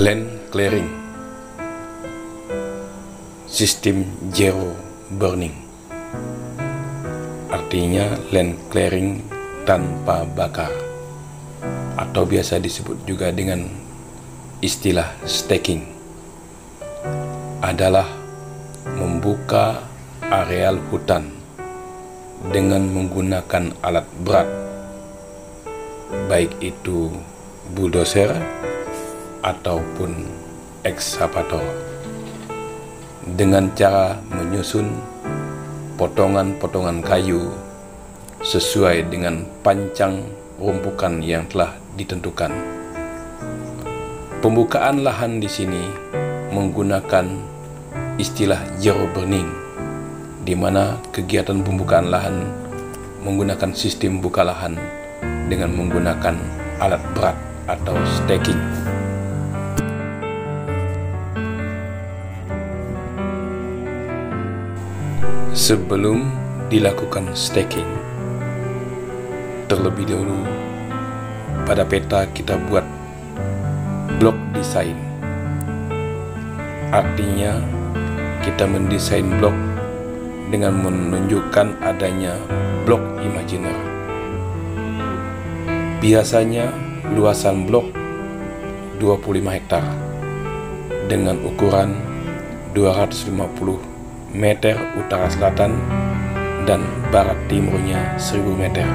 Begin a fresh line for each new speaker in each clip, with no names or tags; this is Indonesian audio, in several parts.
Land clearing, sistem zero burning, artinya land clearing tanpa bakar, atau biasa disebut juga dengan istilah staking, adalah membuka areal hutan dengan menggunakan alat berat, baik itu bulldozer ataupun ekskavator, dengan cara menyusun potongan-potongan kayu sesuai dengan pancang rumpukan yang telah ditentukan. Pembukaan lahan di sini menggunakan istilah zero burning, di mana kegiatan pembukaan lahan menggunakan sistem buka lahan dengan menggunakan alat berat atau staking. Sebelum dilakukan staking, terlebih dahulu pada peta kita buat blok desain. Artinya kita mendesain blok dengan menunjukkan adanya blok imajiner. Biasanya luasan blok 25 hektar dengan ukuran 250 meter utara selatan dan barat timurnya 1000 meter.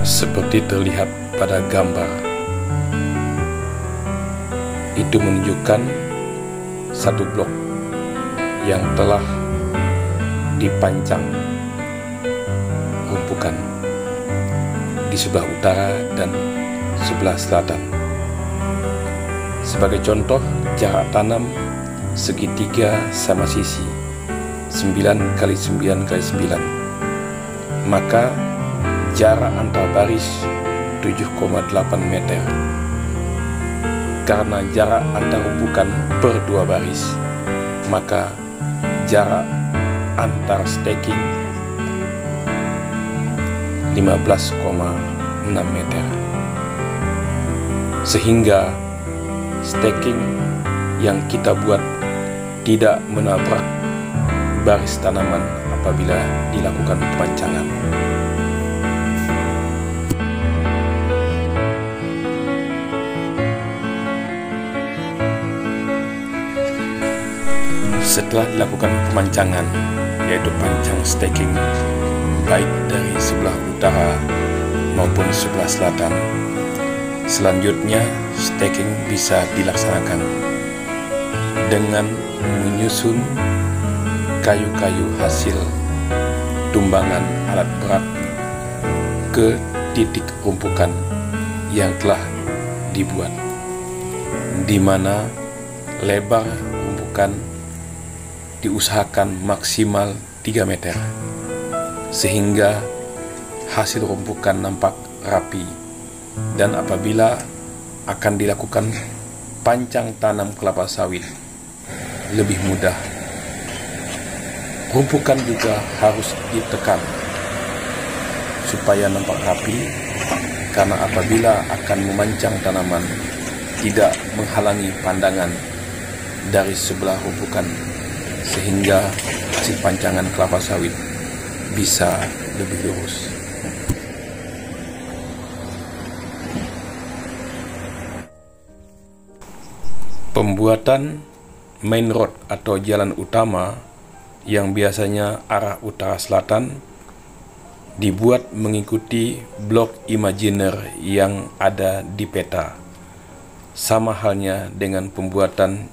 Seperti terlihat pada gambar, itu menunjukkan satu blok yang telah dipancang rumpukan di sebelah utara dan sebelah selatan. Sebagai contoh, jarak tanam segitiga sama sisi 9 kali 9 kali 9, maka jarak antar baris 7,8 meter. Karena jarak antar rumpukan per dua baris, maka jarak antar staking 15,6 meter. Sehingga staking yang kita buat tidak menabrak baris tanaman apabila dilakukan pemancangan. Setelah dilakukan pemancangan, yaitu pancang staking, baik dari sebelah utara maupun sebelah selatan, selanjutnya staking bisa dilaksanakan dengan menyusun kayu-kayu hasil tumbangan alat berat ke titik rumpukan yang telah dibuat, di mana lebar rumpukan diusahakan maksimal 3 meter, sehingga hasil rumpukan nampak rapi. Dan apabila akan dilakukan pancang tanam kelapa sawit, lebih mudah. Rumpukan juga harus ditekan supaya nampak rapi, karena apabila akan memancang tanaman, tidak menghalangi pandangan dari sebelah rumpukan, sehingga hasil pancangan kelapa sawit bisa lebih lurus. Pembuatan main road atau jalan utama yang biasanya arah utara selatan dibuat mengikuti blok imajiner yang ada di peta. Sama halnya dengan pembuatan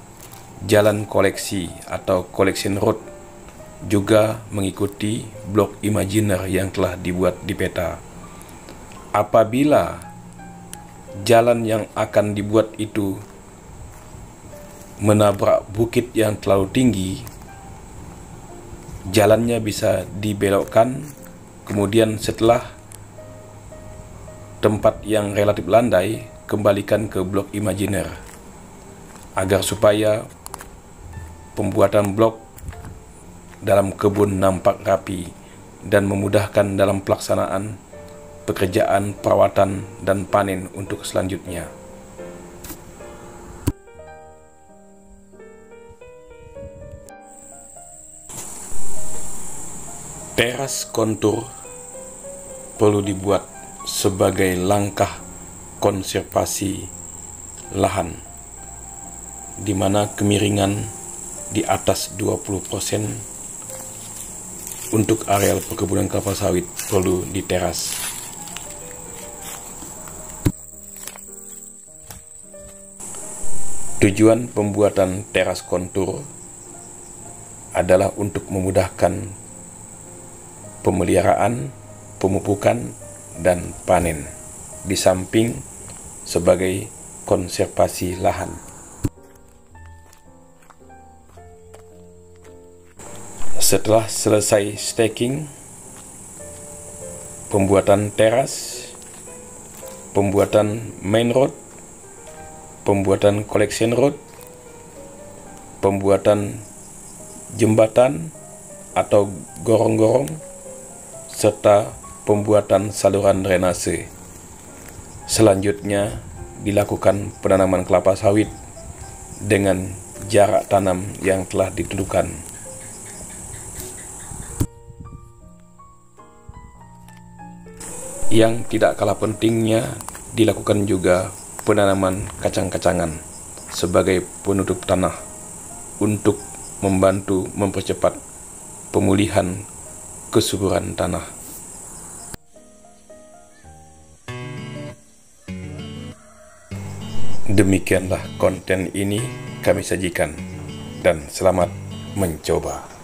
jalan koleksi atau collection road juga mengikuti blok imajiner yang telah dibuat di peta. Apabila jalan yang akan dibuat itu menabrak bukit yang terlalu tinggi, jalannya bisa dibelokkan, kemudian setelah tempat yang relatif landai, kembalikan ke blok imajiner, agar supaya pembuatan blok dalam kebun nampak rapi dan memudahkan dalam pelaksanaan pekerjaan perawatan dan panen untuk selanjutnya. Teras kontur perlu dibuat sebagai langkah konservasi lahan, di mana kemiringan di atas 20% untuk areal perkebunan kelapa sawit perlu diteras. Tujuan pembuatan teras kontur adalah untuk memudahkan pemeliharaan, pemupukan, dan panen, di samping sebagai konservasi lahan. Setelah selesai staking, pembuatan teras, pembuatan main road, pembuatan collection road, pembuatan jembatan atau gorong-gorong, serta pembuatan saluran drainase. Selanjutnya dilakukan penanaman kelapa sawit dengan jarak tanam yang telah ditentukan. Yang tidak kalah pentingnya, dilakukan juga penanaman kacang-kacangan sebagai penutup tanah untuk membantu mempercepat pemulihan kesuburan tanah. Demikianlah konten ini kami sajikan, dan selamat mencoba.